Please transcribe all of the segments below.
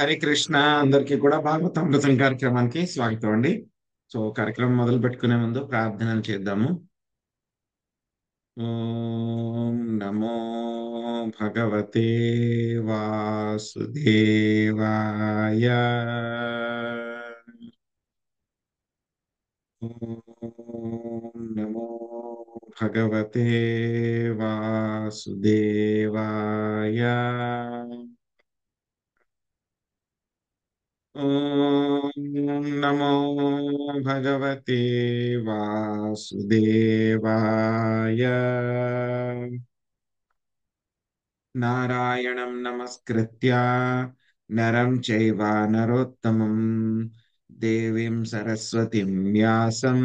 హరే కృష్ణ. అందరికీ కూడా భాగవతామృతం కార్యక్రమానికి స్వాగతం అండి. కార్యక్రమం మొదలు పెట్టుకునే ముందు ప్రార్థనలు చేద్దాము. ఓం నమో భగవతే వాసుదేవాయ. ఓం నమో భగవతే వాసుదేవాయ. ఓం నమో భగవతే వాసుదేవాయ. నారాయణం నమస్కృత్య నరం చైవ నరోత్తమం దేవీం సరస్వతిం వ్యాసం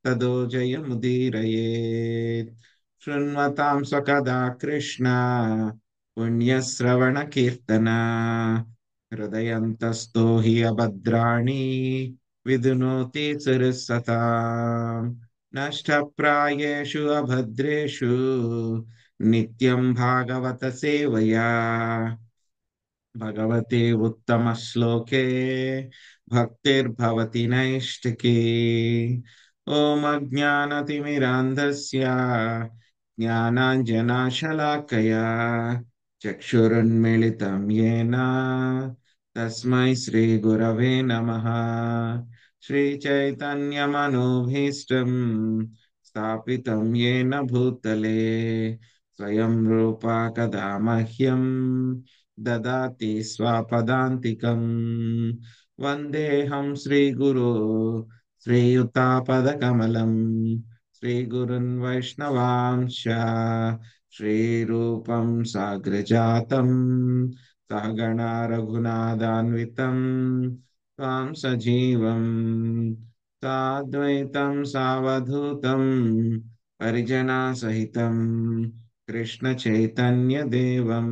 తదో జయముదీరయేత్. శృణ్వతాం స్వకదా కృష్ణ పుణ్యశ్రవణ కీర్తన హృదయంతస్థో హి అభద్రాణి విధునోతి సురసతాం. నష్టప్రాయేషు అభద్రేషు నిత్యం భాగవత సేవయా. భగవతే ఉత్తమ శ్లోకే భక్తిర్భవతి నైష్టికీ. ఓం అజ్ఞానతిమిరాంధస్య జ్ఞానాంజనాశలాకయా చక్షురున్మిళితం యేన తస్మై శ్రీ గురవే నమః. శ్రీ చైతన్యమనోభీష్టం స్థాపితం యేన భూతలే స్వయం రూపా కదా మహ్యం దదాతి స్వపదాంతికం. వందేహం శ్రీగురు శ్రీయుతాపదకమలం శ్రీగురున్ వైష్ణవాంశ శ్రీరూపం సాగ్రజాతం సహగణ రఘునాథాన్వితం త్వాం సజీవం సాద్వైతం సావధూతం పరిజనా సహితం కృష్ణ చైతన్య దేవం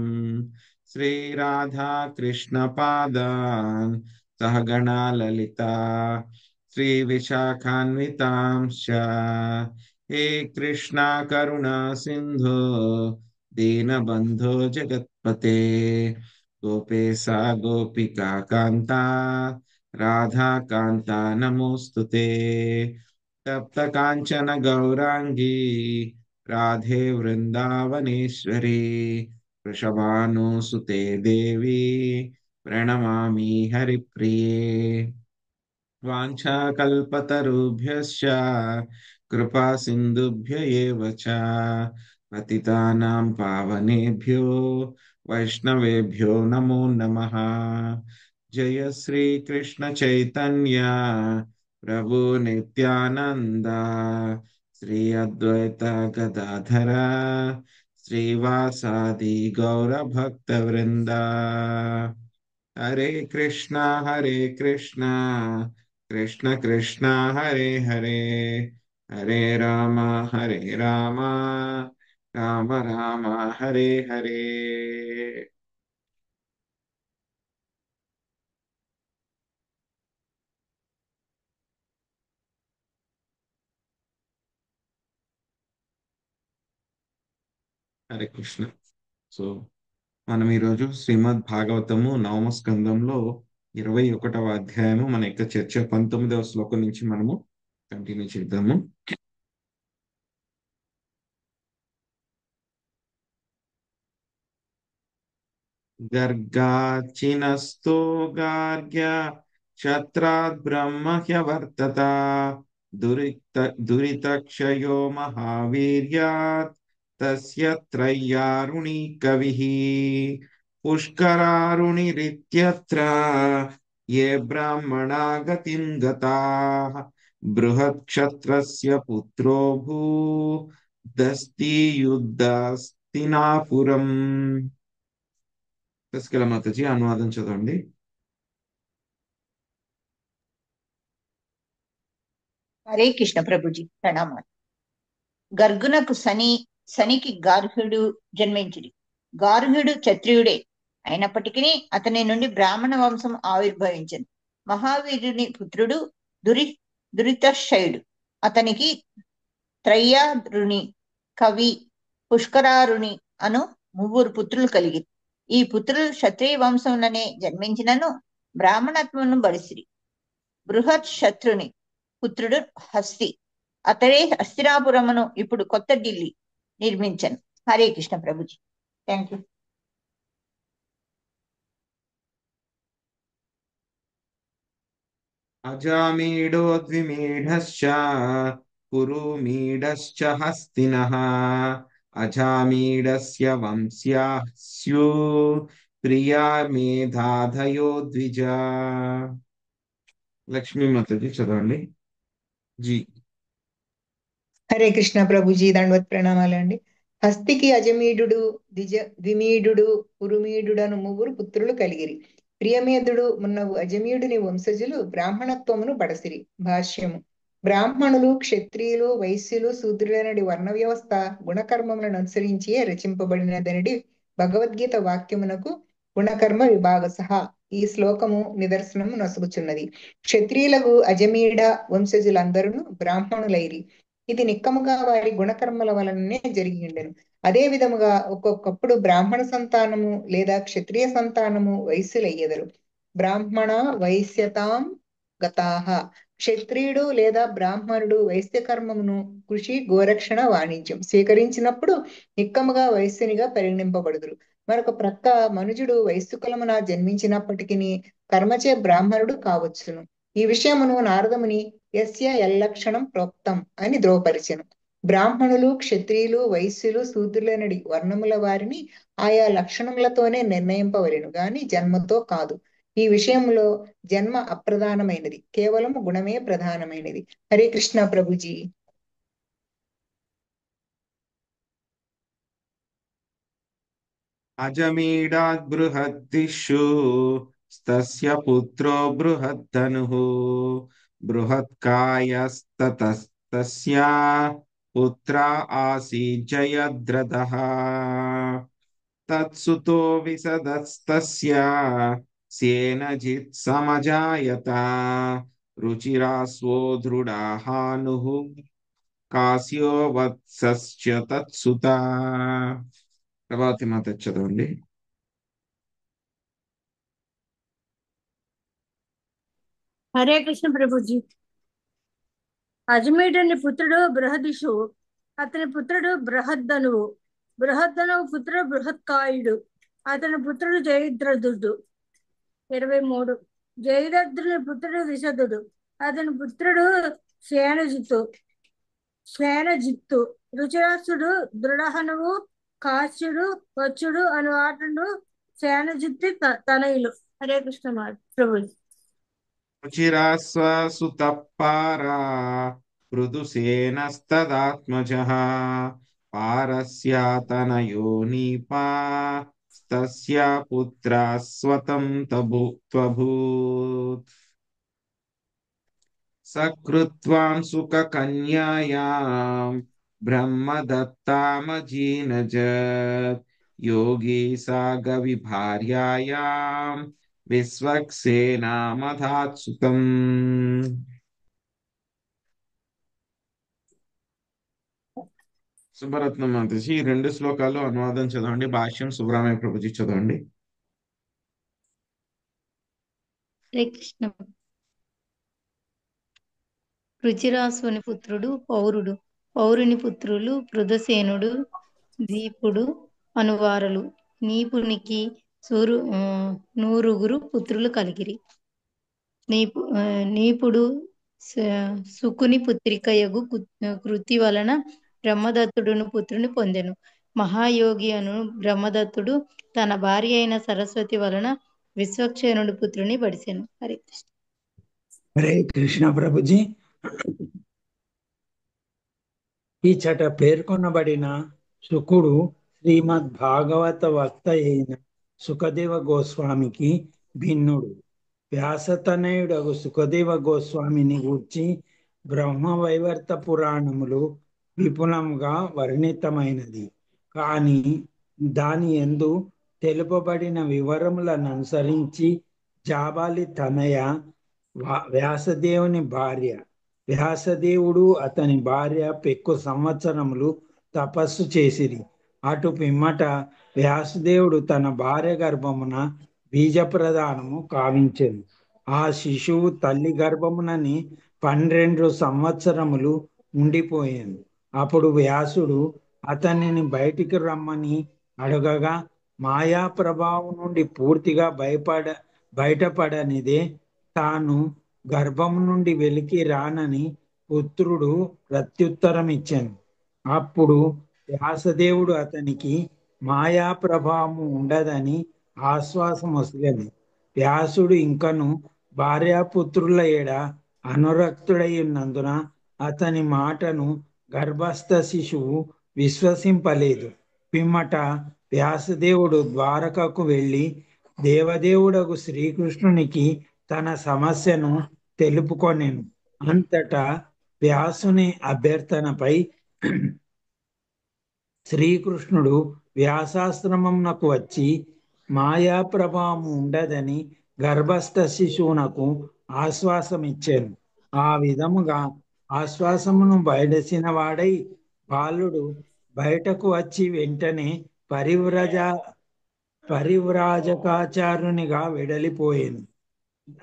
శ్రీ రాధా కృష్ణ పాదాన్ సహగణ లలితా శ్రీ విశాఖాన్వితాంశ. హే కృష్ణ కరుణా సింధు దీనబంధో జగత్పతే గోపేశా గోపికా కాంత రాధా కాంత నమోస్తుతే. తప్త కాంచన గౌరాంగీ రాధే వృందావనేశ్వరి వృషభానుసుతే దేవి ప్రణమామి హరిప్రిये. వాంఛాకల్పతరుభ్యశ్చ కృపా సింధుభ్య ఏవ చ పతితానాం పావనేభ్యో వైష్ణవేభ్యో నమో నమః. జయ శ్రీ కృష్ణ చైతన్య ప్రభు నిత్యానంద శ్రీ అద్వైత గదాధర శ్రీవాసాది గౌర భక్త వృంద. హరే కృష్ణ కృష్ణ కృష్ణ హరే హరే హరే రామ రామ రామ హరే హరే. హరే కృష్ణ. సో మనం ఈరోజు శ్రీమద్ భాగవతము నవమ స్కందంలో 21వ అధ్యాయము మన యొక్క చర్చ 19వ శ్లోకం నుంచి మనము కంటిన్యూ చేద్దాము. గర్గాచినస్తో గార్గ్య క్షత్రాద్ బ్రహ్మ హ్యవర్తత దురితక్షయో మహావీర్యాత్ తస్య త్రయ్యారుణి కవిః పుష్కరారుణిరిత్యత్ర ఏ బ్రాహ్మణా గతిం గతాః బృహత్క్షత్రస్య పుత్రో దస్తియుద్ధస్తినాపురం. శశికళ మాతాజీ అనువాదం చదవండి. హరే కృష్ణ ప్రభుజీ ప్రణామాలు. గర్గునకు శనికి గార్హుడు జన్మించుడి. గార్హుడు క్షత్రియుడే అయినప్పటికీ అతని నుండి బ్రాహ్మణ వంశం ఆవిర్భవించింది. మహావీరుని పుత్రుడు దురితశయుడు. అతనికి త్రయ్యారుణి, కవి, పుష్కరారుణి అను ముగ్గురు పుత్రులు కలిగి ఈ పుత్రులు క్షత్రియ వంశంలోనే జన్మించినను బ్రాహ్మణత్వమును బడిసిరి. బృహత్ శత్రుని పుత్రుడు హస్తి. అతడే హస్తినాపురమును ఇప్పుడు కొత్త ఢిల్లీ నిర్మించను. హరే కృష్ణ ప్రభుజీ. Thank you. అజామీడో ద్విమీఢశ్చ పురుమీఢశ్చ హస్తినః అజామీఢస్య వంశ్యాః స్యుః ప్రియా మేధాధయో ద్విజ. లక్ష్మీ మాతాజీ చదవండి. జీ. హరే కృష్ణ ప్రభుజీ. దండవత్ ప్రణామాలండి. హస్తికి అజమీడు ద్విమీడు పురుమీడుడను ముగ్గురు పుత్రులు కలిగిరి. ప్రియమేధుడు మున్నగు అజమీడుని వంశజులు బ్రాహ్మణత్వమును బడసిరి. భాష్యము. బ్రాహ్మణులు, క్షత్రియులు, వైశ్యులు, శూద్రులనడి వర్ణ వ్యవస్థ గుణకర్మములను అనుసరించి రచింపబడినదనడి భగవద్గీత వాక్యమునకు గుణకర్మ విభాగ సహా ఈ శ్లోకము నిదర్శనము నొసగుచున్నది. క్షత్రియులకు అజమీడ వంశజులందరూ బ్రాహ్మణులైరి. ఇది నిక్కముగా వారి గుణకర్మల వలననే జరిగి ఉండెను. అదే విధముగా ఒక్కొక్కప్పుడు బ్రాహ్మణ సంతానము లేదా క్షత్రియ సంతానము వైశ్యులయ్యెదరు. బ్రాహ్మణ వైశ్యతాం గతాహ. క్షత్రియుడు లేదా బ్రాహ్మణుడు వైశ్యకర్మమును కృషి, గోరక్షణ, వాణిజ్యం స్వీకరించినప్పుడు నిక్కముగా వైశ్యునిగా పరిగణింపబడుదురు. మరొక ప్రక్క మనుజుడు వైశ్యకులమున జన్మించినప్పటికీ కర్మచే బ్రాహ్మణుడు కావచ్చును. ఈ విషయమును నారదముని యస్య ఎల్లక్షణం ప్రోక్తం అని ధ్రువపరిచెను. బ్రాహ్మణులు, క్షత్రియులు, వైశ్యులు, శూద్రులనడి వర్ణముల వారిని ఆయా లక్షణములతోనే నిర్ణయింపవలెను గాని జన్మతో కాదు. ఈ విషయంలో జన్మ అప్రధానమైనది, కేవలం గుణమే ప్రధానమైనది. హరే కృష్ణ ప్రభుజీ. అజమీడాద్ బృహద్దిషు స్తస్య పుత్రో బృహద్దనుః బృహత్కాయస్తతస్తస్య పుత్ర ఆసీత్ జయద్రథః తత్సుతో విసదస్తస్య సేనజిత్ సమజాయత రుచిరాస్వో దృఢాహానుః కాశ్యో వత్సశ్చ తత్సుత. ప్రభావతి మాత చదవండి. హరే కృష్ణ ప్రభుజీ. అజమీడుని పుత్రుడు బృహదిషు, అతని పుత్రుడు బృహద్దనువు. బృహద్దనువు పుత్రుడు బృహత్కాయుడు, అతని పుత్రుడు జయద్రథుడు. 23. జయద్రథుని పుత్రుడు విశదుడు, అతని పుత్రుడు శ్వేనజిత్తు. రుచిరాసుడు దృఢహనువు, కాశ్యుడు, వచ్చుడు అను ఆటను శ్వేనజిత్తి తనయులు. హరే కృష్ణ ప్రభుజీ. రుచిరాస్వసుతపారా పృథుసేనస్తదాత్మజః పారస్యాతనయో నీపా తస్య పుత్రా స్వతం త్వభూత్ సకృత్వాం సుఖకన్యాయాం బ్రహ్మదత్తామజీనజత్ యోగి సాగవి భార్యాయాం విశ్వక్సేనామధాత్సుతం. సుభరత్నం మాతజీ ఈ 2 శ్లోకాలు అనువాదం చదవండి. భాష్యం సుబ్రహ్మణ్య ప్రభుజీ చదవండి. హరే కృష్ణ. రుచిరాసుని పుత్రుడు పౌరుడు. పౌరుని పుత్రులు పృథుసేనుడు, దీపుడు అనువారులు. నీపునికి 100 పుత్రులు కలిగిరి. నీపుడు సుకుని పుత్రికయగు కృతి వలన బ్రహ్మదత్తుడును పుత్రుని పొందెను. మహాయోగి అను బ్రహ్మదత్తుడు తన భార్య అయిన సరస్వతి వలన విశ్వక్సేనుడి పుత్రుని బడిసెను. హరే కృష్ణ. హరే కృష్ణ ప్రభుజీ. ఈ చట పేర్కొనబడిన శుకుడు శ్రీమద్ భాగవత వక్త అయిన సుఖదేవ గోస్వామికి భిన్నుడు. వ్యాసతనయుడగు సుఖదేవ గోస్వామిని గూర్చి బ్రహ్మవైవర్త పురాణములు విపులంగా వర్ణితమైనది. కానీ దాని యందు తెలుపబడిన వివరములను అనుసరించి జాబాలి తనయ వ్యాసదేవుని భార్య, వ్యాసదేవుడు అతని భార్య పెక్కు సంవత్సరములు తపస్సు చేసిరి. అటు పిమ్మట వ్యాసదేవుడు తన భార్య గర్భమున బీజ ప్రదానము కావించెను. ఆ శిశువు తల్లి గర్భమునని 12 సంవత్సరములు ఉండిపోయాను. అప్పుడు వ్యాసుడు అతనిని బయటికి రమ్మని అడగగా, మాయా ప్రభావం నుండి పూర్తిగా బయటపడనిదే తాను గర్భము నుండి వెలికి రానని పుత్రుడు ప్రత్యుత్తరం ఇచ్చాను. అప్పుడు వ్యాసదేవుడు అతనికి మాయా ప్రభావము ఉండదని ఆశ్వాసం వసగలి. వ్యాసుడు ఇంకను భార్యాపుత్రుల ఎడ అనురక్తుడై ఉన్నందున అతని మాటను గర్భస్థ శిశువు విశ్వసింపలేదు. పిమ్మట వ్యాసదేవుడు ద్వారకకు వెళ్ళి దేవదేవుడగు శ్రీకృష్ణునికి తన సమస్యను తెలుపుకొనెను. అంతటా వ్యాసుని అభ్యర్థనపై శ్రీకృష్ణుడు వ్యాసాశ్రమమునకు వచ్చి మాయా ప్రభావం ఉండదని గర్భస్థ శిశువునకు ఆశ్వాసమిచ్చాను. ఆ విధముగా ఆశ్వాసమును బయటసిన వాడై బాలుడు బయటకు వచ్చి వెంటనే పరివ్రాజకాచారునిగా వెడలిపోయాను.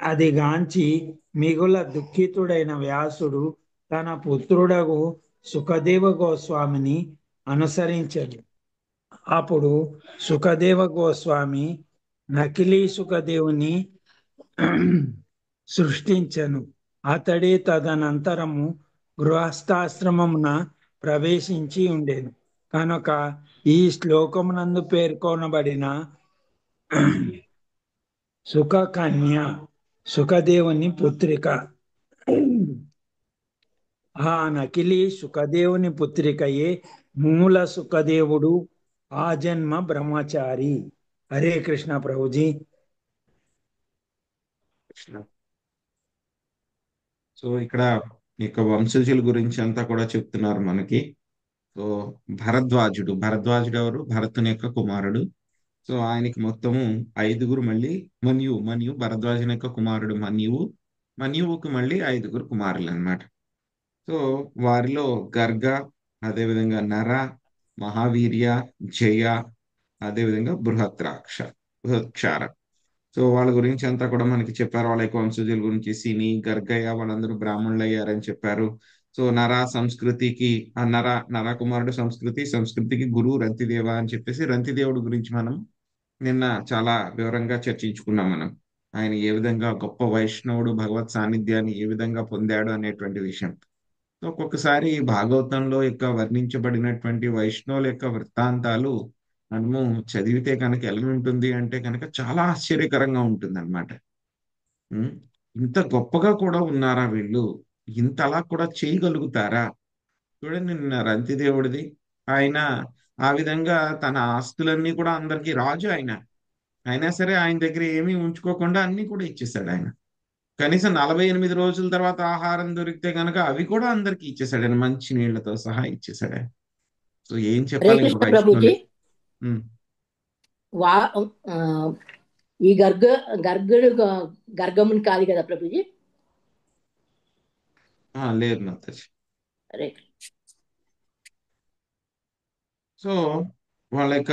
అది గాంచి మిగుల దుఃఖితుడైన వ్యాసుడు తన పుత్రుడగు సుఖదేవ గోస్వామిని అనుసరించడు. అప్పుడు సుఖదేవ గోస్వామి నకిలీ సుఖదేవుని సృష్టించెను. అతడే తదనంతరము గృహస్థాశ్రమమున ప్రవేశించి ఉండెను. కనుక ఈ శ్లోకమునందు పేర్కొనబడిన సుఖకన్య సుఖదేవుని పుత్రిక. ఆ నకిలీ సుఖదేవుని పుత్రికయే మూల సుఖదేవుడు, ఆ జన్మ బ్రహ్మచారి. హరే కృష్ణ ప్రభుజీ. సో ఇక్కడ వంశజుల గురించి అంతా కూడా చెప్తున్నారు మనకి. సో భరద్వాజుడు ఎవరు? భరతుని యొక్క కుమారుడు. సో ఆయనకి మొత్తము 5గురు, మళ్ళీ మన్యు భరద్వాజుని యొక్క కుమారుడు మన్యువుకు మళ్ళీ 5గురు కుమారులు అన్నమాట. సో వారిలో గర్గ, అదేవిధంగా నర, మహావీర్య, జయ, అదేవిధంగా బృహత్క్షార. సో వాళ్ళ గురించి అంతా కూడా మనకి చెప్పారు. వాళ్ళ యొక్క వంశజుల గురించి సిని, గర్గయ్య వాళ్ళందరూ బ్రాహ్మణులు అయ్యారని చెప్పారు. సో నర కుమారుడు సంస్కృతికి గురువు రంతిదేవ అని చెప్పేసి రంతిదేవుడి గురించి మనం నిన్న చాలా వివరంగా చర్చించుకున్నాం. ఆయన ఏ విధంగా గొప్ప వైష్ణవుడు, భగవత్ సాన్నిధ్యాన్ని ఏ విధంగా పొందాడు అనేటువంటి విషయం. సో ఒక్కొక్కసారి భాగవతంలో వర్ణించబడినటువంటి వైష్ణవుల యొక్క వృత్తాంతాలు మనము చదివితే కనుక ఎలా ఉంటుంది అంటే కనుక చాలా ఆశ్చర్యకరంగా ఉంటుంది అనమాట. ఇంత గొప్పగా కూడా ఉన్నారా వీళ్ళు? ఇంతలా కూడా చేయగలుగుతారా? చూడండి, నిన్న రంతిదేవుడిది, ఆయన ఆ విధంగా తన ఆస్తులన్నీ కూడా అందరికీ రాజు ఆయన. అయినా సరే ఆయన దగ్గర ఏమీ ఉంచుకోకుండా అన్ని కూడా ఇచ్చేసాడు ఆయన. కనీసం 48 రోజుల తర్వాత ఆహారం దొరికితే కనుక అవి కూడా అందరికి ఇచ్చేసాడు ఆయన, మంచి నీళ్లతో సహా ఇచ్చేసాడు ఆయన. సో ఏం హరే చెప్పాలి ఇంకా కృష్ణ ప్రభుజీ. వైష్ణవులు. వా ఈ గర్గముని కాదు కదా ప్రభుజీ? లేదు మాతాజీ. హరే సో వాళ్ళ యొక్క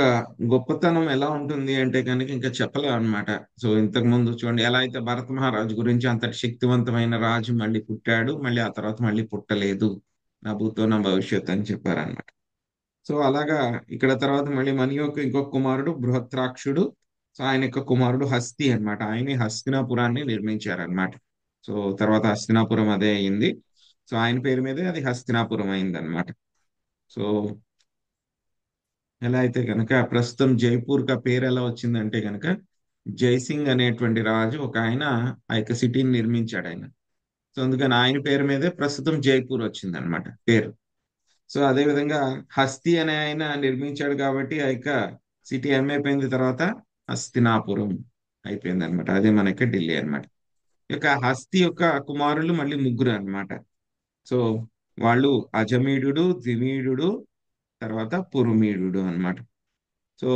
గొప్పతనం ఎలా ఉంటుంది అంటే కనుక ఇంకా చెప్పలేం అనమాట. సో ఇంతకు ముందు చూడండి, ఎలా అయితే భరత మహారాజు గురించి అంతటి శక్తివంతమైన రాజు మళ్ళీ పుట్టాడు, మళ్ళీ ఆ తర్వాత మళ్ళీ పుట్టలేదు, నా భూతో నా భవిష్యత్ అని చెప్పారనమాట. సో అలాగా ఇక్కడ తర్వాత మళ్ళీ మని యొక్క ఇంకొక కుమారుడు బృహత్రాక్షుడు. సో ఆయన యొక్క కుమారుడు హస్తి అన్నమాట. ఆయనే హస్తినాపురాన్ని నిర్మించారనమాట. సో తర్వాత హస్తినాపురం అదే అయింది. సో ఆయన పేరు మీదే అది హస్తినాపురం అయింది అనమాట. సో ఎలా అయితే కనుక ప్రస్తుతం జైపూర్ కా పేరు ఎలా వచ్చిందంటే కనుక జైసింగ్ అనేటువంటి రాజు ఒక ఆయన ఆ యొక్క సిటీని నిర్మించాడు ఆయన. సో అందుకని ఆయన పేరు మీదే ప్రస్తుతం జైపూర్ వచ్చింది అనమాట పేరు. సో అదే విధంగా హస్తి అనే ఆయన నిర్మించాడు కాబట్టి ఆ యొక్క సిటీ ఏమైపోయింది తర్వాత హస్తినాపురం అయిపోయింది అనమాట. అదే మన యొక్క ఢిల్లీ అనమాట. యొక్క హస్తి యొక్క కుమారులు మళ్ళీ 3 అన్నమాట. సో వాళ్ళు అజమీడు, ద్విమీడు, తర్వాత పురుమీడు అన్నమాట. సో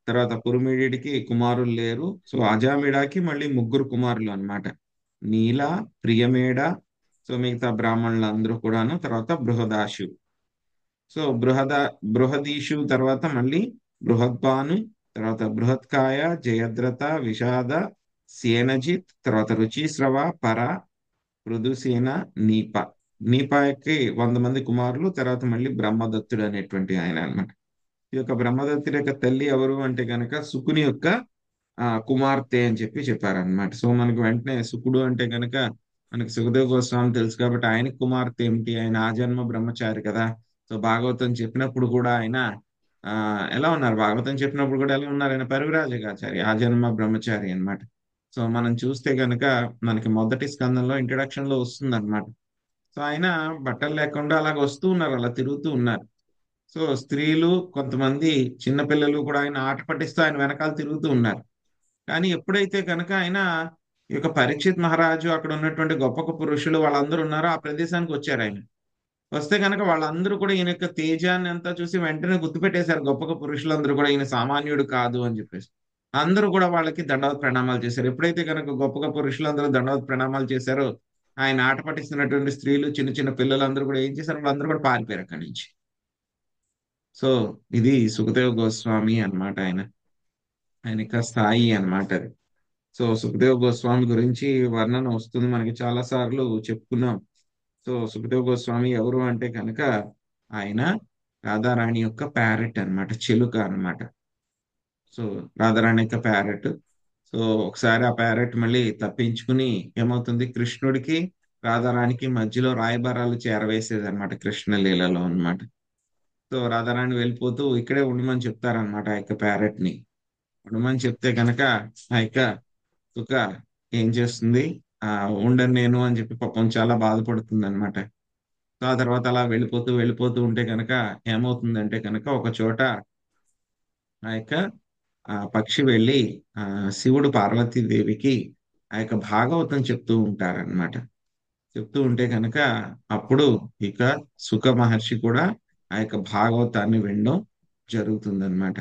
తర్వాత పురుమీడికి కుమారులు లేరు. సో అజామిడాకి మళ్ళీ 3 కుమారులు అన్నమాట. నీల, ప్రియమేడ, సో మిగతా బ్రాహ్మణులు అందరూ కూడాను, తర్వాత బృహదాశు. సో బృహదీషు తర్వాత మళ్ళీ బృహద్భాను, తర్వాత బృహత్కాయ, జయద్రథ, విషాద, సేనజిత్, తర్వాత రుచిశ్రవ, పర, పృథుసేన, నీప. నీపాకి 100 మంది కుమారులు, తర్వాత మళ్ళీ బ్రహ్మదత్తుడు అనేటువంటి ఆయన అన్నమాట. ఈ యొక్క బ్రహ్మదత్తుడి యొక్క తల్లి ఎవరు అంటే కనుక శుకుని యొక్క కుమార్తె అని చెప్పి చెప్పారనమాట. సో మనకు వెంటనే శుకుడు అంటే కనుక మనకి సుఖదేవ్ గోస్వామి తెలుసు కాబట్టి ఆయనకి కుమార్తె ఏమిటి, ఆయన ఆజన్మ బ్రహ్మచారి కదా. సో భాగవతం చెప్పినప్పుడు కూడా ఆయన ఆ ఎలా ఉన్నారు, భాగవతం చెప్పినప్పుడు కూడా ఎలా ఉన్నారు, ఆయన పరివ్రాజకాచారి, ఆజన్మ బ్రహ్మచారి అన్నమాట. సో మనం చూస్తే కనుక మనకి మొదటి స్కందంలో ఇంట్రడక్షన్ లో వస్తుంది అనమాట. సో ఆయన బట్టలు లేకుండా అలాగ వస్తూ ఉన్నారు, అలా తిరుగుతూ ఉన్నారు. సో స్త్రీలు, కొంతమంది చిన్నపిల్లలు కూడా ఆయన ఆట పట్టిస్తూ ఆయన వెనకాల తిరుగుతూ ఉన్నారు. కానీ ఎప్పుడైతే కనుక ఆయన ఈ యొక్క పరీక్షిత్ మహారాజు, అక్కడ ఉన్నటువంటి గొప్ప గొప్ప పురుషులు వాళ్ళందరూ ఉన్నారో ఆ ప్రదేశానికి వచ్చారు. ఆయన వస్తే కనుక వాళ్ళందరూ కూడా ఈయన యొక్క తేజాన్ని అంతా చూసి వెంటనే గుర్తుపెట్టేశారు. గొప్ప గొప్ప పురుషులందరూ కూడా ఈయన సామాన్యుడు కాదు అని చెప్పేసి అందరూ కూడా వాళ్ళకి దండవత్ ప్రణామాలు చేశారు. ఎప్పుడైతే కనుక గొప్ప గొప్ప పురుషులందరూ దండవత్ ప్రణామాలు చేశారో, ఆయన ఆట పట్టిస్తున్నటువంటి స్త్రీలు, చిన్న చిన్న పిల్లలందరూ కూడా ఏం చేశారు, వాళ్ళందరూ కూడా పారిపోయారు అక్కడి నుంచి. సో ఇది సుఖదేవ్ గోస్వామి అన్నమాట. ఆయన యొక్క స్థాయి అన్నమాట అది. సో సుఖదేవ్ గోస్వామి గురించి వర్ణన వస్తుంది మనకి, చాలా సార్లు చెప్పుకున్నాం. సో సుఖదేవ్ గోస్వామి ఎవరు అంటే కనుక ఆయన రాధారాణి యొక్క ప్యారెట్ అన్నమాట, చిలుక అన్నమాట. సో రాధారాణి యొక్క ప్యారెట్. సో ఒకసారి ఆ ప్యారెట్ మళ్ళీ తప్పించుకుని ఏమవుతుంది, కృష్ణుడికి రాధారాణికి మధ్యలో రాయబారాలు చేరవేసేది అనమాట, కృష్ణ లీలలో అన్నమాట. సో రాధారాణి వెళ్ళిపోతూ ఇక్కడే ఉండమని చెప్తారనమాట ఆ యొక్క ప్యారెట్ ని. ఉండమని చెప్తే కనుక ఆ యొక్క తుక ఏం చేస్తుంది, ఉండను నేను అని చెప్పి పాపం చాలా బాధపడుతుంది అనమాట. సో ఆ తర్వాత అలా వెళ్ళిపోతూ వెళ్ళిపోతూ ఉంటే కనుక ఏమవుతుందంటే కనుక ఒక చోట ఆ యొక్క పక్షి వెళ్ళి శివుడు పార్వతీదేవికి ఆ యొక్క భాగవతం చెప్తూ ఉంటారనమాట. చెప్తూ ఉంటే కనుక అప్పుడు ఇక సుఖ మహర్షి కూడా ఆ యొక్క భాగవతాన్ని వినడం జరుగుతుందన్నమాట.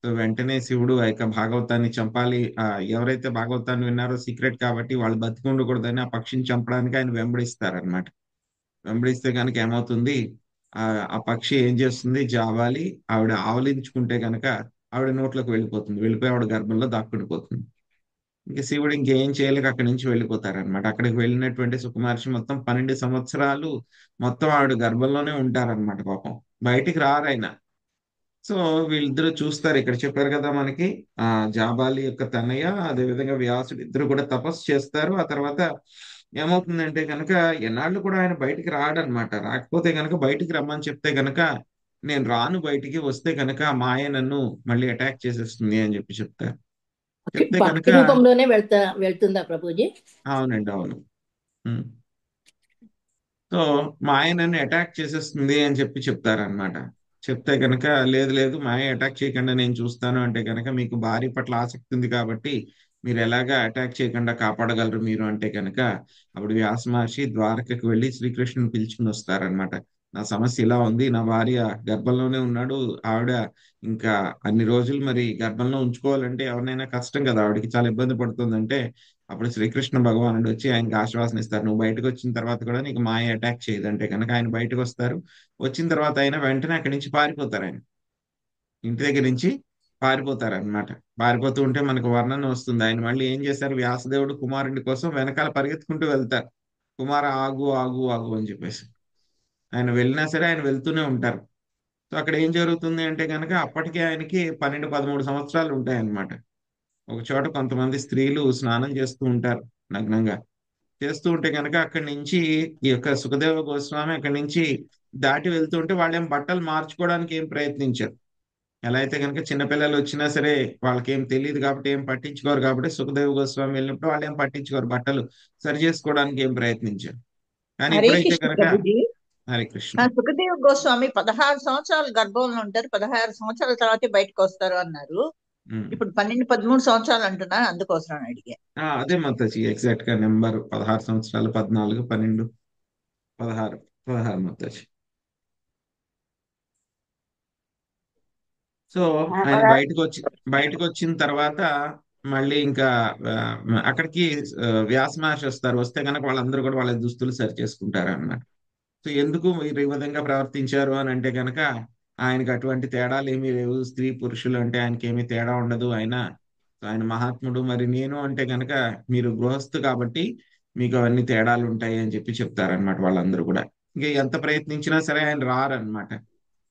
సో వెంటనే శివుడు ఆ యొక్క భాగవతాన్ని చంపాలి, ఎవరైతే భాగవతాన్ని విన్నారో సీక్రెట్ కాబట్టి వాళ్ళు బతికి ఉండకూడదని ఆ పక్షిని చంపడానికి ఆయన వెంబడిస్తారనమాట. వెంబడిస్తే కనుక ఏమవుతుంది, ఆ పక్షి ఏం చేస్తుంది, జావాలి ఆవిడ ఆవలించుకుంటే కనుక ఆవిడ నోట్లోకి వెళ్ళిపోతుంది, వెళ్ళిపోయి ఆవిడ గర్భంలో దాక్కుడిపోతుంది. ఇంకా శివుడు ఇంకేం చేయలేక అక్కడి నుంచి వెళ్ళిపోతారనమాట. అక్కడికి వెళ్ళినటువంటి సుకుమహర్షి మొత్తం 12 సంవత్సరాలు మొత్తం ఆవిడ గర్భంలోనే ఉంటారనమాట. పాపం బయటికి రారాయన. సో వీళ్ళిద్దరూ చూస్తారు, ఇక్కడ చెప్పారు కదా మనకి, జాబాలి యొక్క తనయ్య అదే విధంగా వ్యాసుడు ఇద్దరు కూడా తపస్సు చేస్తారు. ఆ తర్వాత ఏమవుతుందంటే కనుక ఎన్నాళ్ళు కూడా ఆయన బయటికి రాడనమాట. రాకపోతే కనుక బయటికి రమ్మని చెప్తే కనుక నేను రాను, బయటికి వస్తే కనుక మాయ నన్ను మళ్ళీ అటాక్ చేసేస్తుంది అని చెప్పి చెప్తారు. చెప్తే కనుక పక్షి రూపంలోనే వెళ్తుందా ప్రభుజీ? అవునండి, అవును. సో మాయ నన్ను అటాక్ చేసేస్తుంది అని చెప్పి చెప్తారనమాట. చెప్తే కనుక లేదు లేదు మాయ అటాక్ చేయకుండా నేను చూస్తాను అంటే కనుక మీకు భార్య పట్ల ఆసక్తి ఉంది కాబట్టి మీరు ఎలాగా అటాక్ చేయకుండా కాపాడగలరు మీరు అంటే కనుక అప్పుడు వ్యాస మహర్షి ద్వారకకు వెళ్ళి శ్రీకృష్ణుని పిలుచుకుని వస్తారనమాట. నా సమస్య ఇలా ఉంది, నా భార్య గర్భంలోనే ఉన్నాడు, ఆవిడ ఇంకా అన్ని రోజులు మరి గర్భంలో ఉంచుకోవాలంటే ఎవరినైనా కష్టం కదా, ఆవిడకి చాలా ఇబ్బంది పడుతుందంటే అప్పుడు శ్రీకృష్ణ భగవానుడు వచ్చి ఆయనకి ఆశ్వాసన ఇస్తారు, నువ్వు బయటకు వచ్చిన తర్వాత కూడా నీకు మాయ అటాక్ చేయదంటే కనుక ఆయన బయటకు వస్తారు. వచ్చిన తర్వాత ఆయన వెంటనే అక్కడి నుంచి పారిపోతారు, ఆయన ఇంటి దగ్గర నుంచి పారిపోతారు అనమాట. పారిపోతూ ఉంటే మనకు వర్ణన వస్తుంది, ఆయన మళ్ళీ ఏం చేశారు, వ్యాసదేవుడు కుమారుడి కోసం వెనకాల పరిగెత్తుకుంటూ వెళ్తారు. కుమార ఆగు ఆగు ఆగు అని చెప్పేసి ఆయన వెళ్ళినా సరే ఆయన వెళ్తూనే ఉంటారు. సో అక్కడ ఏం జరుగుతుంది అంటే కనుక అప్పటికే ఆయనకి 12-13 సంవత్సరాలు ఉంటాయన్నమాట. ఒక చోట కొంతమంది స్త్రీలు స్నానం చేస్తూ ఉంటారు నగ్నంగా. చేస్తూ ఉంటే కనుక అక్కడి నుంచి ఈ యొక్క సుఖదేవ గోస్వామి అక్కడి నుంచి దాటి వెళ్తూ ఉంటే వాళ్ళు ఏం బట్టలు మార్చుకోవడానికి ఏం ప్రయత్నించారు. ఎలా అయితే కనుక చిన్నపిల్లలు వచ్చినా సరే వాళ్ళకి ఏం తెలియదు కాబట్టి ఏం పట్టించుకోరు, కాబట్టి సుఖదేవ గోస్వామి వెళ్ళినప్పుడు వాళ్ళు ఏం పట్టించుకోరు, బట్టలు సరి చేసుకోవడానికి ఏం ప్రయత్నించారు. కానీ హరే ఎప్పుడైతే కృష్ణ కనుక ప్రభుజీ. హరే కృష్ణ, సుఖదేవ్ గోస్వామి 16 సంవత్సరాలు గర్భంలో ఉంటారు, 16 సంవత్సరాల తర్వాతే బయటకు వస్తారు అన్నారు. ఇప్పుడు 12-13 సంవత్సరాలు అంటున్నారు, అందుకోసం అడిగా. అదే మాతాజీ, ఎగ్జాక్ట్ గా నెంబర్ 16 సంవత్సరాలు, 14, 12, 16 మాతాజీ. సో ఆయన బయటకు వచ్చిన తర్వాత మళ్ళీ ఇంకా అక్కడికి వ్యాస మహర్షి వస్తారు. వస్తే కనుక వాళ్ళందరూ కూడా వాళ్ళ దుస్తులు సరి చేసుకుంటారు అన్నమాట. సో ఎందుకు మీరు ఈ విధంగా ప్రవర్తించారు అని అంటే కనుక ఆయనకి అటువంటి తేడాలు ఏమీ లేవు. స్త్రీ పురుషులు అంటే ఆయనకి ఏమీ తేడా ఉండదు. ఆయన మహాత్ముడు. మరి నేను అంటే కనుక మీరు గృహస్థు కాబట్టి మీకు అవన్నీ తేడాలు ఉంటాయి అని చెప్పి చెప్తారనమాట వాళ్ళందరూ కూడా. ఇంకా ఎంత ప్రయత్నించినా సరే ఆయన రారనమాట.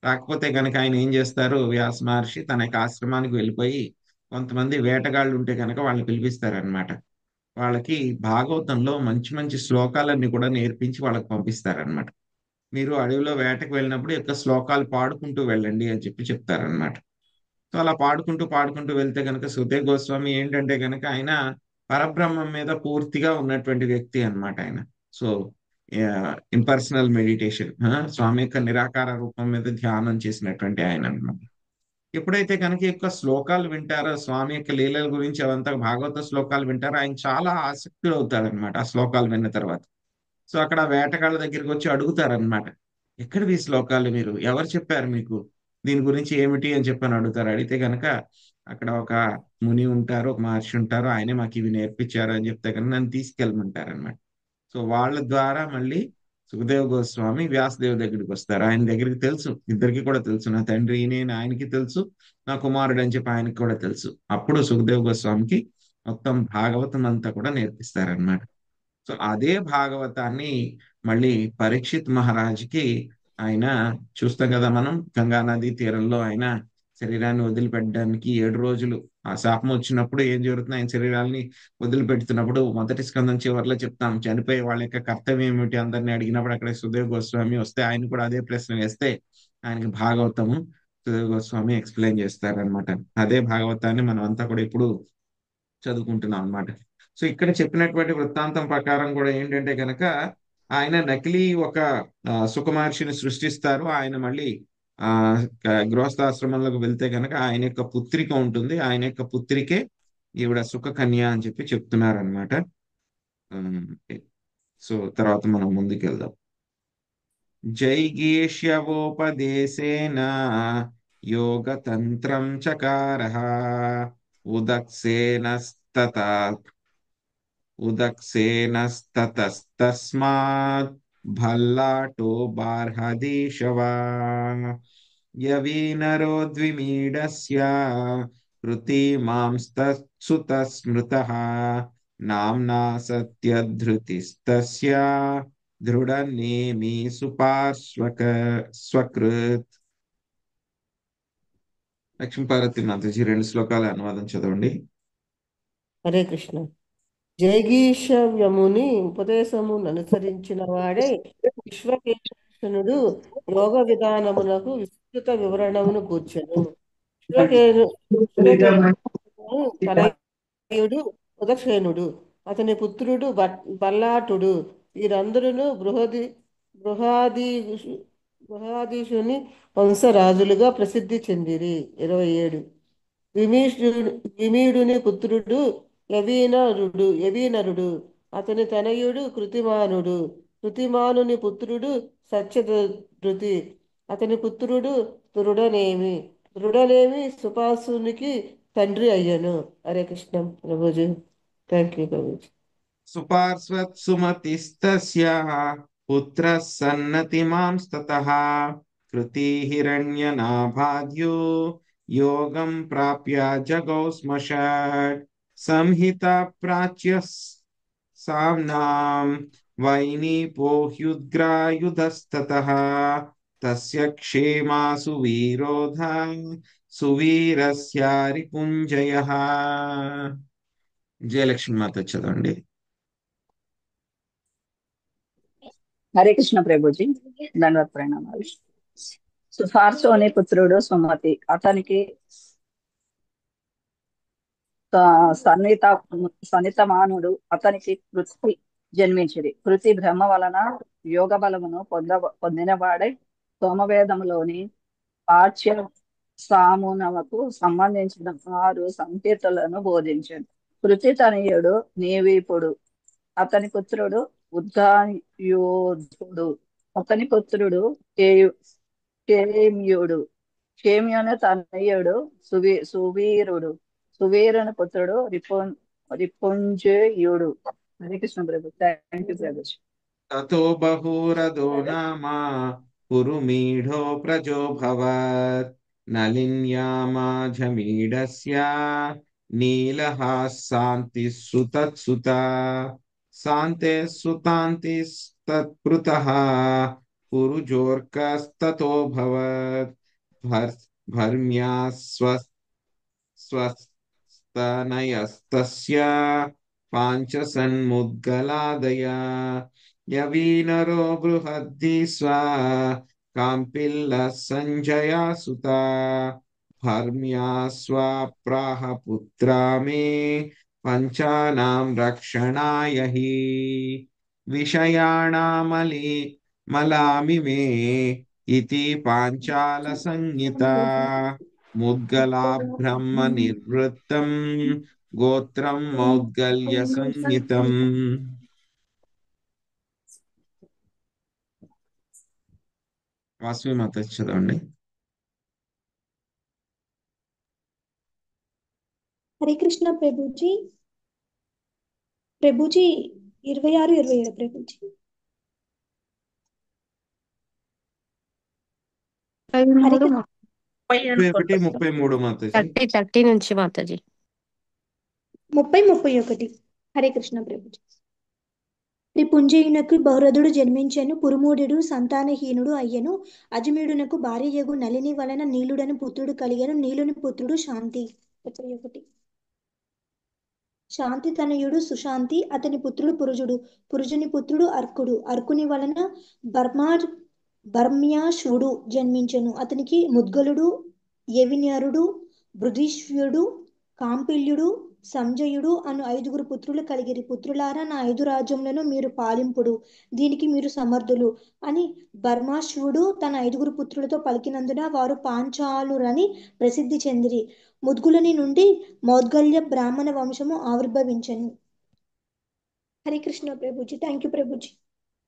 రాకపోతే కనుక ఆయన ఏం చేస్తారు, వ్యాస మహర్షి తన యొక్క ఆశ్రమానికి వెళ్ళిపోయి కొంతమంది వేటగాళ్ళు ఉంటే కనుక వాళ్ళని పిలిపిస్తారనమాట. వాళ్ళకి భాగవతంలో మంచి మంచి శ్లోకాలన్నీ కూడా నేర్పించి వాళ్ళకి పంపిస్తారనమాట. మీరు అడవిలో వేటకు వెళ్ళినప్పుడు ఈ యొక్క శ్లోకాలు పాడుకుంటూ వెళ్ళండి అని చెప్పి చెప్తారనమాట. సో అలా పాడుకుంటూ పాడుకుంటూ వెళ్తే కనుక సుఖదేవ్ గోస్వామి ఏంటంటే కనుక ఆయన పరబ్రహ్మం మీద పూర్తిగా ఉన్నటువంటి వ్యక్తి అన్నమాట ఆయన. సో ఇంపర్సనల్ మెడిటేషన్, స్వామి యొక్క నిరాకార రూపం మీద ధ్యానం చేసినటువంటి ఆయన అన్నమాట. ఎప్పుడైతే కనుక ఈ యొక్క శ్లోకాలు వింటారో, స్వామి యొక్క లీలల గురించి అవంతా భాగవత శ్లోకాలు వింటారో, ఆయన చాలా ఆసక్తులు అవుతారనమాట ఆ శ్లోకాలు విన్న తర్వాత. సో అక్కడ వేటగాళ్ళ దగ్గరికి వచ్చి అడుగుతారనమాట, ఎక్కడివి ఈ శ్లోకాలు, మీరు ఎవరు చెప్పారు మీకు, దీని గురించి ఏమిటి అని చెప్పని అడుగుతారు. అడిగితే కనుక అక్కడ ఒక ముని ఉంటారు, ఒక మహర్షి ఉంటారు, ఆయనే మాకు ఇవి నేర్పించారు అని చెప్తే కనుక నన్ను తీసుకెళ్ళమంటారు అనమాట. సో వాళ్ళ ద్వారా మళ్ళీ సుఖదేవ్ గోస్వామి వ్యాసదేవ్ దగ్గరికి వస్తారు. ఆయన దగ్గరికి తెలుసు, ఇద్దరికి కూడా తెలుసు, నా తండ్రి నేను, ఆయనకి తెలుసు, నా కుమారుడు అని చెప్పి ఆయనకి కూడా తెలుసు. అప్పుడు సుఖదేవ్ గోస్వామికి మొత్తం భాగవతం అంతా కూడా నేర్పిస్తారనమాట. సో అదే భాగవతాన్ని మళ్ళీ పరీక్షిత్ మహారాజ్కి ఆయన, చూస్తాం కదా మనం గంగా నది తీరంలో ఆయన శరీరాన్ని వదిలిపెట్టడానికి 7 రోజులు ఆ శాపం వచ్చినప్పుడు ఏం జరుగుతుంది, ఆయన శరీరాన్ని వదిలిపెడుతున్నప్పుడు మొదటి స్కందం చివరిలో చెప్తాం, చనిపోయే వాళ్ళ యొక్క కర్తవ్యం ఏమిటి అందరిని అడిగినప్పుడు అక్కడ సుఖదేవ్ గోస్వామి వస్తే ఆయన కూడా అదే ప్రశ్న వేస్తే ఆయనకి భాగవతము సుఖదేవ్ గోస్వామి ఎక్స్ప్లెయిన్ చేస్తారనమాట. అదే భాగవతాన్ని మనం అంతా కూడా ఇప్పుడు చదువుకుంటున్నాం అన్నమాట. సో ఇక్కడ చెప్పినటువంటి వృత్తాంతం ప్రకారం కూడా ఏంటంటే కనుక ఆయన నకిలీ ఒక సుఖ మహర్షిని సృష్టిస్తారు. ఆయన మళ్ళీ ఆ గృహస్థాశ్రమంలోకి వెళ్తే కనుక ఆయన యొక్క పుత్రిక ఉంటుంది, ఆయన యొక్క పుత్రికే ఈవిడ సుఖ కన్య అని చెప్పి చెప్తున్నారు అనమాట. సో తర్వాత మనం ముందుకెళ్దాం. జైగీష్యవోపదేశేన యోగతంత్రం చకారః ఉదక్సేనస్తత ఉదక్సేనస్తతస్తస్మాత్ భల్లాటో బార్హదీశవా యవీనరో ద్విమీఢస్య కృతిమాంస్తత్సుతస్మృతః నామ్నా సత్యధృతిస్తస్య దృఢనేమి సుపార్శ్వక స్వకృత్. లక్ష్మీపార్వతి మాతాజీ 2 శ్లోకాల అనువాదం చదవండి. హరే కృష్ణ. జైగీషవ్యముని ఉపదేశమును అనుసరించిన వాడే విశ్వకేశనుడు యోగ విధానమునకు విస్తృత వివరణమును కూర్చెను. తనయుడు ఉదక్షేనుడు, అతని పుత్రుడు బల్లాటుడు, వీరందరూ బృహాదీషుని వంశరాజులుగా ప్రసిద్ధి చెందిరి. 27. విమీడుని పుత్రుడు యవీనరుడు, అతని తనయుడు కృతిమానుని పుత్రుడు సత్యధృతి, అతని పుత్రుడు దృఢనేమి సుపాసునికి తండ్రి అయ్యను. హరే కృష్ణ ప్రభుజీ. Thank you Prabhuji. సుపార్శ్వత్ సుమతిస్తస్య పుత్రః సన్నతిమాంస్తతః కృతి హిరణ్యనాభాద్యో యోగం ప్రాప్య జగౌస్మషట్ సంహిత ప్రాచ్య సామ్నాం వైనీపోహ్యుద్గ్రాయుధస్తతః తస్య క్షేమాసు వీరోధ సువీరస్యారిపుంజయః. జయలక్ష్మి మాత చదవండి. హరే కృష్ణ ప్రభుజీ, దండవత్ ప్రణామాలు. సుఫార్సు అనే పుత్రుడు సుమతి, అతనికి సన్నితమానుడు, అతనికి కృతి జన్మించిరి. కృతి బ్రహ్మ వలన యోగ బలమును పొందినవాడై సోమవేదములోని పాఠ్య సామునకు సంబంధించిన 6 సంకేతాలను బోధించాడు. కృతి తనయుడు నీవీపుడు, అతని పుత్రుడు ఉద్గాయోధుడు, అతని పుత్రుడు క్షేమ్యుడు, క్షేమ్యుని తనయుడు సువీరుడు, సువీరుని పుత్రుడు రిపుంజయుడు. హరే కృష్ణ ప్రభు. థ్యాంక్ యూ ప్రభు. తతో బహూరదో నామ पुरुमीढो प्रजोऽभवत् नलिन्यामाझमीडस्य नीलः सुतत्सुता शान्ते सुतान्तिस्तत्पृतः पुरुजोर्कस्ततोऽभवत् भर्म्या स्वस्तनयस्तस्य पाञ्चसन्मुद्गलादय यवीनरो बृहद्दिस्वा काम्पिल्लः सञ्जया सुता भर्म्या स्वाप्राह पुत्रा मे पञ्चानां रक्षणाय हि मलामि मे इति पाञ्चालसंहिता मुद्गला ब्रह्म निर्वृत्तं गोत्रं मौद्गल्य संहितम् వాసవి మాత చదవండి. హరే కృష్ణ ప్రభుజీ. ప్రభుజీ 26, 27 ప్రభుజీ. 31 మాతాజీ. 30 నుంచి మాతాజీ. 30, 31. హరే కృష్ణ ప్రభుజీ. త్రిపుంజయునకు బహురథుడు జన్మించెను. పురుమూఢుడు సంతానహీనుడు అయ్యెను. అజమీడునకు భార్యయగు నలిని వలన నీలుడను పుత్రుడు కలిగెను. నీలుని పుత్రుడు శాంతి. 31. శాంతి తనయుడు సుశాంతి. అతని పుత్రుడు పురుజుడు. పురుజుని పుత్రుడు అర్కుడు. అర్కుని వలన బర్మ్యాశ్వుడు జన్మించెను. అతనికి ముద్గలుడు, యవిన్యరుడు, బృధిష్వ్యుడు, కాంపిల్యుడు, సంజయుడు అను 5 పుత్రులు కలిగిరి. పుత్రులారా, నా 5 రాజ్యములను మీరు పాలింపుడు, దీనికి మీరు సమర్థులు అని బర్మాశ్వుడు తన 5 పుత్రులతో పలికినందున వారు పాంచాలురని ప్రసిద్ధి చెందిరి. ముద్గులని నుండి మౌద్గల్య బ్రాహ్మణ వంశము ఆవిర్భవించెను. హరే కృష్ణ ప్రభుజీ. Thank you Prabhuji.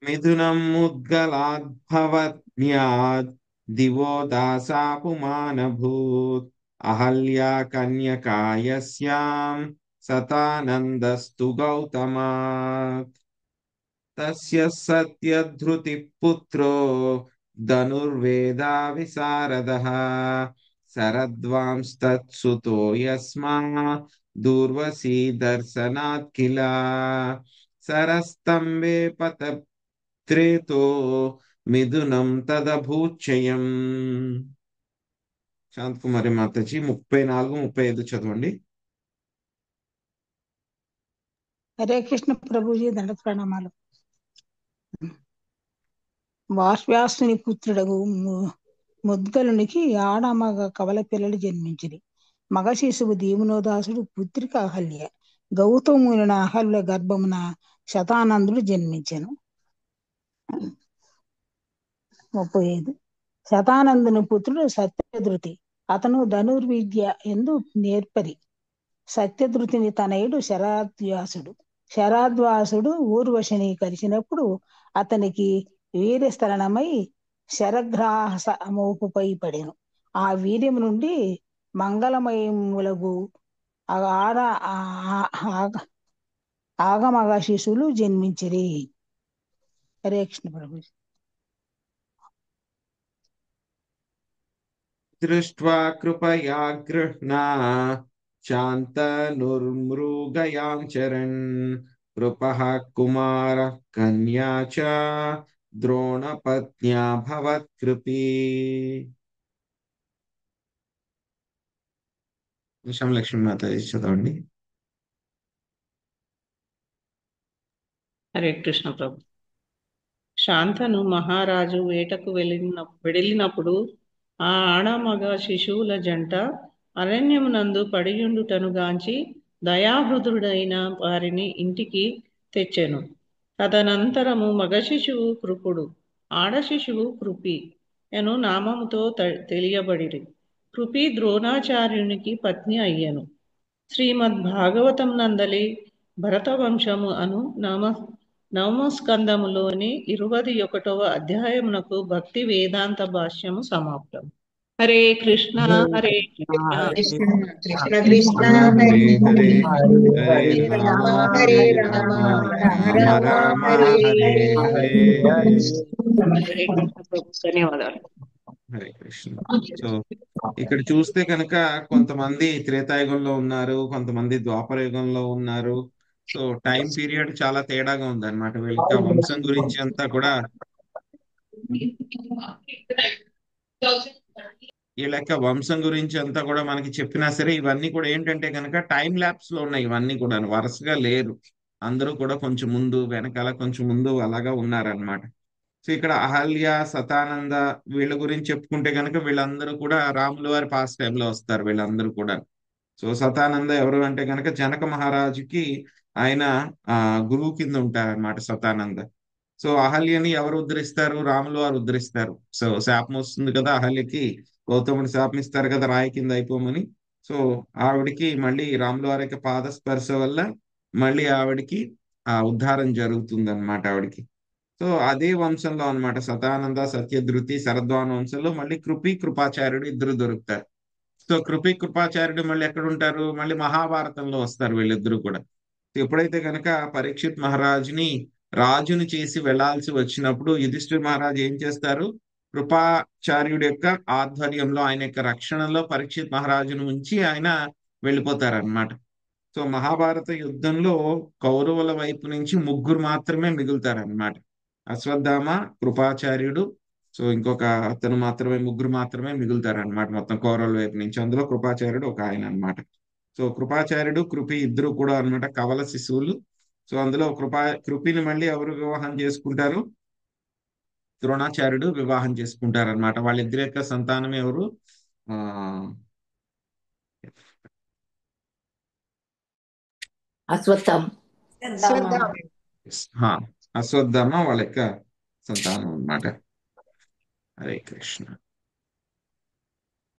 మిథునం ముద్గలాద్భవత్న్యాద్ దివో దాసాపుమానభూత్ అహల్యా కన్యకాయస్యాం సతానందస్తు గౌతమాత్ తస్య సత్యధృతి పుత్రో ధనుర్వేదా విశారదః శరద్వాంస్తత్సుతో యస్మా దూర్వసీ దర్శనాత్ కిలా సరస్తంబే పతత్రేతో మిథునం తదభూచయం. శాంతకుమారి మాతాజీ 34, 35 చదవండి. హరే కృష్ణ ప్రభుజీ. దండ ప్రణామాలు. వాష్వ్యాసుని పుత్రుడగు ముద్గలునికి ఆడమగ కవల పిల్లలు జన్మించిరి. మగ శిశువు దీమునోదాసుడు, పుత్రిక అహల్య. గౌతమున అహల్య గర్భమున శతానందుడు జన్మించెను. 35. శతానందుని పుత్రుడు సత్యధృతి. అతను ధనుర్విద్య ఎందు నేర్పరి. సత్యధృతిని తనయుడు శరాద్వాసుడు. శరాద్వాసుడు ఊర్వశిని కలిసినప్పుడు అతనికి వీర్యస్థలనమై శరగ్రాస మోపుపై పడెను. ఆ వీర్యము నుండి మంగళమయములగు ఆగమగ శిశువులు జన్మించిరి. హరే కృష్ణ ప్రభు. దృష్ట్వా కృపయా గృహ్ణా శాంతనుర్మృగయాం చరణ్ కృపః కుమారః కన్యా చ ద్రోణపత్న్యా భవత్కృపీ. లక్ష్మీ మాతాజీ చదవండి. హరే కృష్ణ ప్రభు. శాంతను మహారాజు వేటకు వెళ్ళినప్పుడు ఆ ఆడమగ శిశువుల జంట అరణ్యమునందు పడియుండుటను గాంచి దయాహృదుడైన వారిని ఇంటికి తెచ్చెను. తదనంతరము మగ శిశువు కృపుడు, ఆడ శిశువు కృపి ఎను నామముతో తెలియబడిరి. కృపి ద్రోణాచార్యునికి పత్ని అయ్యెను. శ్రీమద్ భాగవతం నందలి భరతవంశము అను నవమస్కందములోని 21వ అధ్యాయమునకు భక్తి వేదాంత భాష్యము సమాప్తం. హరే కృష్ణ హరే కృష్ణ కృష్ణ కృష్ణ కృష్ణ హరే హరే హరే హరే హరే రామ హరే హరే రామ రామ రామ రామ రామ రామ హరే హరే హరే హరే హరే కృష్ణ ప్రభు ధన్యవాదాలు. హరే కృష్ణ. సో ఇక్కడ చూస్తే కనుక కొంతమంది త్రేతాయుగంలో ఉన్నారు, కొంతమంది ద్వాపర యుగంలో ఉన్నారు. సో టైం పీరియడ్ చాలా తేడాగా ఉంది అనమాట. వీళ్ళకి ఆ వంశం గురించి అంతా కూడా ఈ లెక్క వంశం గురించి అంతా కూడా మనకి చెప్పినా సరే ఇవన్నీ కూడా ఏంటంటే కనుక టైం ల్యాప్స్ లో ఉన్నాయి. ఇవన్నీ కూడా వరుసగా లేరు. అందరూ కూడా కొంచెం ముందు వెనకాల కొంచెం ముందు అలాగా ఉన్నారనమాట. సో ఇక్కడ అహల్య, సతానంద వీళ్ళ గురించి చెప్పుకుంటే కనుక వీళ్ళందరూ కూడా రాముల వారి పాస్ టైంలో వస్తారు వీళ్ళందరూ కూడా. సో సతానంద ఎవరు అంటే కనుక జనక మహారాజుకి ఆయన గురువు కింద ఉంటారన్నమాట సతానంద. సో అహల్యని ఎవరు ఉద్ధరిస్తారు? రాముల వారు ఉద్ధరిస్తారు. సో శాపం వస్తుంది కదా అహల్యకి, గౌతముడు శాపం ఇస్తారు కదా రాయి కింద అయిపోమని. సో ఆవిడికి మళ్ళీ రాముల వారి యొక్క పాద స్పర్శ వల్ల మళ్ళీ ఆవిడికి ఆ ఉద్ధారం జరుగుతుంది అనమాట ఆవిడికి. సో అదే వంశంలో అన్నమాట సతానంద, సత్యధృతి, శరద్వాన వంశంలో మళ్ళీ కృపాచార్యుడు ఇద్దరు దొరుకుతారు. సో కృపాచార్యుడు మళ్ళీ ఎక్కడ ఉంటారు? మళ్ళీ మహాభారతంలో వస్తారు వీళ్ళిద్దరూ కూడా. ఎప్పుడైతే కనుక పరీక్షిత్ మహారాజుని రాజుని చేసి వెళ్లాల్సి వచ్చినప్పుడు యుధిష్ఠిర్ మహారాజు ఏం చేస్తారు? కృపాచార్యుడి యొక్క ఆధ్వర్యంలో ఆయన యొక్క రక్షణలో పరీక్షిత్ మహారాజును ఉంచి ఆయన వెళ్ళిపోతారన్నమాట. సో మహాభారత యుద్ధంలో కౌరవుల వైపు నుంచి ముగ్గురు మాత్రమే మిగులుతారన్నమాట. అశ్వత్థామ, కృపాచార్యుడు, సో ఇంకొక అతను మాత్రమే, ముగ్గురు మాత్రమే మిగులుతారన్నమాట మొత్తం కౌరవుల వైపు నుంచి. అందులో కృపాచార్యుడు ఒక ఆయన అన్నమాట. సో కృపాచార్యుడు, కృపి ఇద్దరు కూడా అన్నమాట కవల శిశువులు. సో అందులో కృపిని మళ్ళీ ఎవరు వివాహం చేసుకుంటారు? ద్రోణాచార్యుడు వివాహం చేసుకుంటారు అనమాట. వాళ్ళిద్దరి యొక్క సంతానం ఎవరు? ఆ అశ్వత్థామ అశ్వత్థామ వాళ్ళ యొక్క సంతానం అన్నమాట. హరే కృష్ణ.